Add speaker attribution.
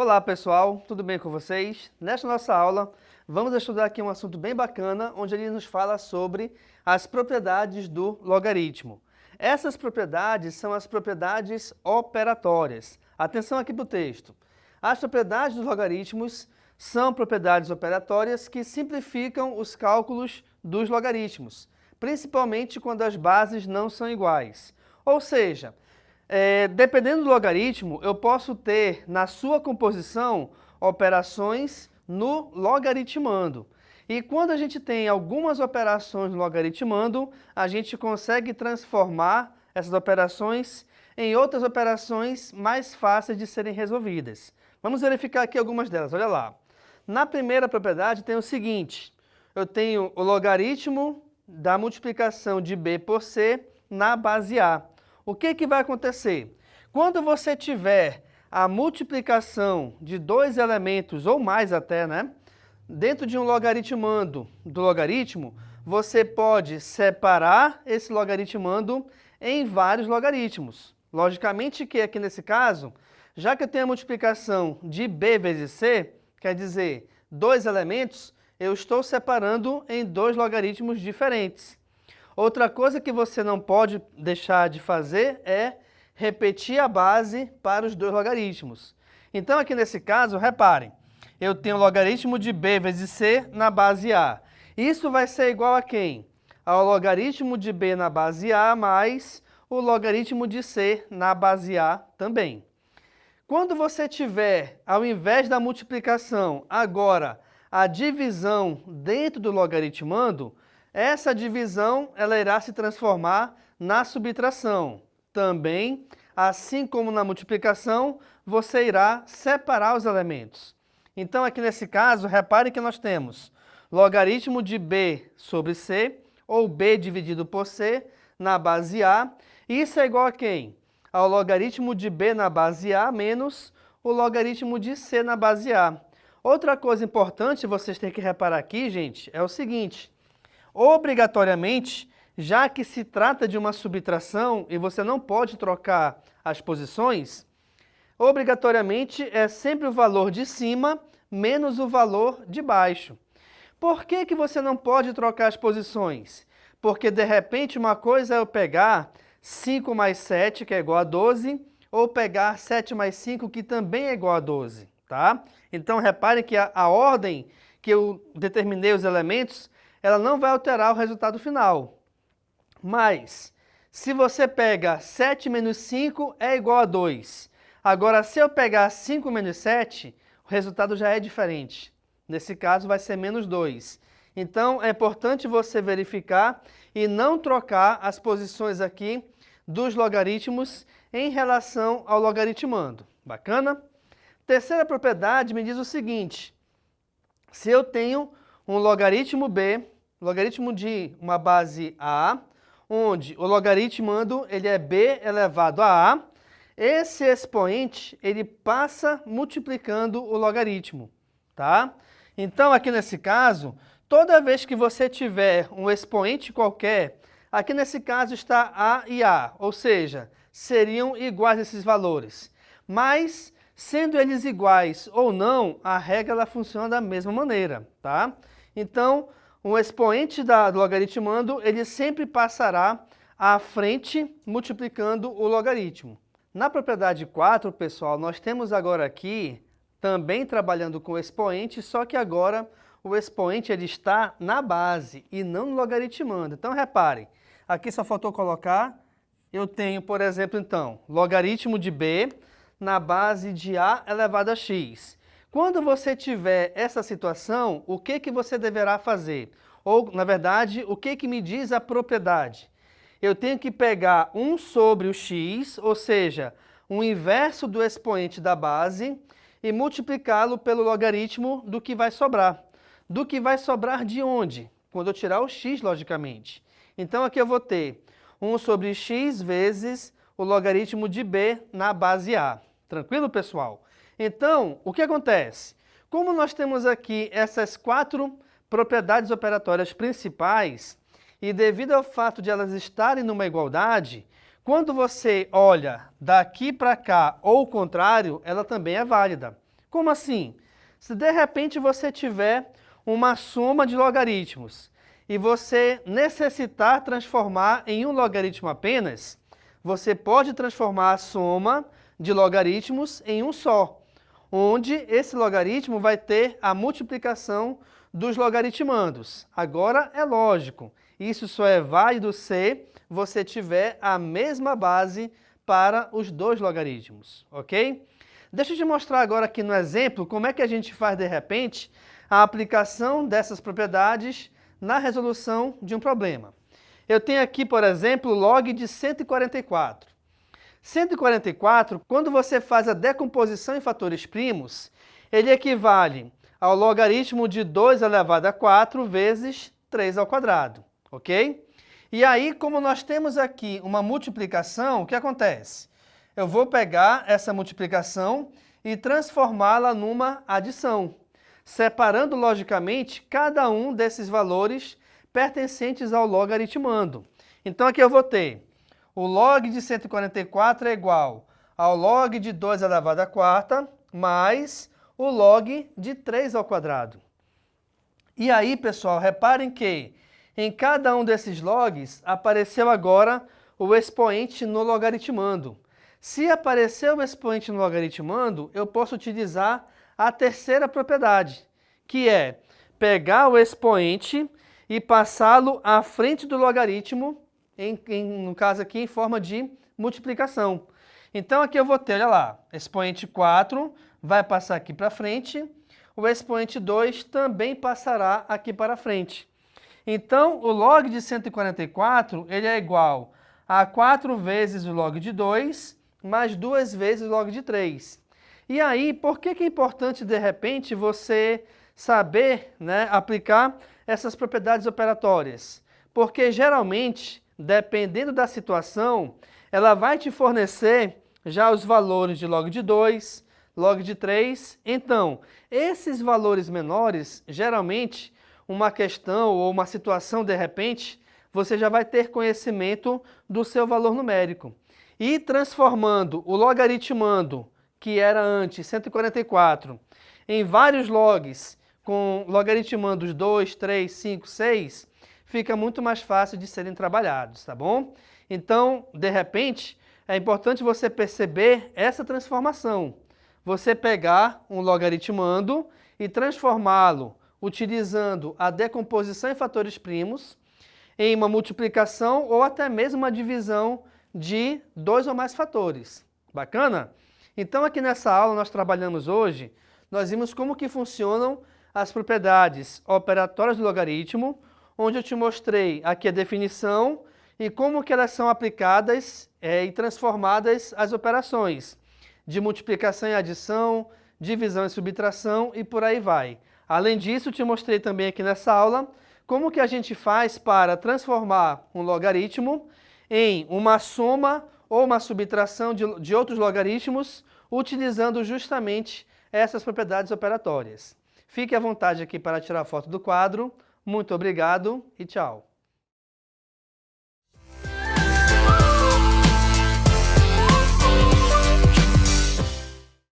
Speaker 1: Olá pessoal, tudo bem com vocês? Nesta nossa aula, vamos estudar aqui um assunto bem bacana, onde ele nos fala sobre as propriedades do logaritmo. Essas propriedades são as propriedades operatórias. Atenção aqui para o texto. As propriedades dos logaritmos são propriedades operatórias que simplificam os cálculos dos logaritmos, principalmente quando as bases não são iguais. Ou seja, dependendo do logaritmo, eu posso ter na sua composição operações no logaritmando. E quando a gente tem algumas operações no logaritmando, a gente consegue transformar essas operações em outras operações mais fáceis de serem resolvidas. Vamos verificar aqui algumas delas, olha lá. Na primeira propriedade tem o seguinte, eu tenho o logaritmo da multiplicação de b por c na base a. O que vai acontecer? Quando você tiver a multiplicação de dois elementos, ou mais até, né? Dentro de um logaritmando do logaritmo, você pode separar esse logaritmando em vários logaritmos. Logicamente que aqui nesse caso, já que eu tenho a multiplicação de b vezes c, quer dizer, dois elementos, eu estou separando em dois logaritmos diferentes. Outra coisa que você não pode deixar de fazer é repetir a base para os dois logaritmos. Então, aqui nesse caso, reparem, eu tenho o logaritmo de b vezes c na base a. Isso vai ser igual a quem? Ao logaritmo de b na base a mais o logaritmo de c na base a também. Quando você tiver, ao invés da multiplicação, agora a divisão dentro do logaritmando, essa divisão ela irá se transformar na subtração. Também, assim como na multiplicação, você irá separar os elementos. Então, aqui nesse caso, repare que nós temos logaritmo de b sobre c, ou b dividido por c, na base a. Isso é igual a quem? Ao logaritmo de b na base a menos o logaritmo de c na base a. Outra coisa importante vocês têm que reparar aqui, gente, é o seguinte. Obrigatoriamente, já que se trata de uma subtração e você não pode trocar as posições, obrigatoriamente é sempre o valor de cima menos o valor de baixo. Por que você não pode trocar as posições? Porque, de repente, uma coisa é eu pegar 5 mais 7, que é igual a 12, ou pegar 7 mais 5, que também é igual a 12, tá? Então, reparem que a ordem que eu determinei os elementos, ela não vai alterar o resultado final. Mas, se você pega 7 menos 5 é igual a 2. Agora, se eu pegar 5 menos 7, o resultado já é diferente. Nesse caso, vai ser menos 2. Então, é importante você verificar e não trocar as posições aqui dos logaritmos em relação ao logaritmando. Bacana? Terceira propriedade me diz o seguinte. Se eu tenho um logaritmo b, logaritmo de uma base a, onde o logaritmando ele é b elevado a a, esse expoente ele passa multiplicando o logaritmo, tá? Então, aqui nesse caso, toda vez que você tiver um expoente qualquer, aqui nesse caso está a e a, ou seja, seriam iguais esses valores. Mas, sendo eles iguais ou não, a regra ela funciona da mesma maneira, tá? Então, o expoente do logaritmando, ele sempre passará à frente multiplicando o logaritmo. Na propriedade 4, pessoal, nós temos agora aqui, também trabalhando com o expoente, só que agora o expoente ele está na base e não no logaritmando. Então, reparem, aqui só faltou colocar, eu tenho, por exemplo, então, logaritmo de b na base de a elevado a x. Quando você tiver essa situação, o que você deverá fazer? Ou, na verdade, o que me diz a propriedade? Eu tenho que pegar 1 sobre o x, ou seja, o inverso do expoente da base, e multiplicá-lo pelo logaritmo do que vai sobrar. Do que vai sobrar de onde? Quando eu tirar o x, logicamente. Então, aqui eu vou ter 1 sobre x vezes o logaritmo de b na base a. Tranquilo, pessoal? Então, o que acontece? Como nós temos aqui essas 4 propriedades operatórias principais, e devido ao fato de elas estarem numa igualdade, quando você olha daqui para cá ou o contrário, ela também é válida. Como assim? Se de repente você tiver uma soma de logaritmos e você necessitar transformar em um logaritmo apenas, você pode transformar a soma de logaritmos em um só, onde esse logaritmo vai ter a multiplicação dos logaritmandos. Agora é lógico, isso só é válido se você tiver a mesma base para os dois logaritmos, ok? Deixa eu te mostrar agora aqui no exemplo como é que a gente faz de repente a aplicação dessas propriedades na resolução de um problema. Eu tenho aqui, por exemplo, log de 144. 144, quando você faz a decomposição em fatores primos, ele equivale ao logaritmo de 2 elevado a 4 vezes 3 ao quadrado, ok? E aí, como nós temos aqui uma multiplicação, o que acontece? Eu vou pegar essa multiplicação e transformá-la numa adição, separando logicamente cada um desses valores pertencentes ao logaritmando. Então aqui eu vou ter o log de 144 é igual ao log de 2 elevado à quarta mais o log de 3 ao quadrado. E aí, pessoal, reparem que em cada um desses logs apareceu agora o expoente no logaritmando. Se apareceu o expoente no logaritmando, eu posso utilizar a terceira propriedade, que é pegar o expoente e passá-lo à frente do logaritmo, no caso aqui em forma de multiplicação. Então aqui eu vou ter, olha lá, expoente 4 vai passar aqui para frente, o expoente 2 também passará aqui para frente. Então o log de 144 ele é igual a 4 vezes o log de 2 mais 2 vezes o log de 3. E aí, por que é importante de repente você saber, né, aplicar essas propriedades operatórias? Porque geralmente, dependendo da situação, ela vai te fornecer já os valores de log de 2, log de 3. Então, esses valores menores, geralmente, uma questão ou uma situação, de repente, você já vai ter conhecimento do seu valor numérico. E transformando o logaritmando, que era antes 144, em vários logs, com logaritmandos 2, 3, 5, 6, fica muito mais fácil de serem trabalhados, tá bom? Então, de repente, é importante você perceber essa transformação. Você pegar um logaritmando e transformá-lo, utilizando a decomposição em fatores primos, em uma multiplicação ou até mesmo uma divisão de 2 ou mais fatores. Bacana? Então, aqui nessa aula nós trabalhamos hoje, nós vimos como que funcionam as propriedades operatórias do logaritmo, onde eu te mostrei aqui a definição e como que elas são aplicadas e transformadas as operações de multiplicação e adição, divisão e subtração e por aí vai. Além disso, te mostrei também aqui nessa aula como que a gente faz para transformar um logaritmo em uma soma ou uma subtração de outros logaritmos, utilizando justamente essas propriedades operatórias. Fique à vontade aqui para tirar foto do quadro. Muito obrigado e tchau!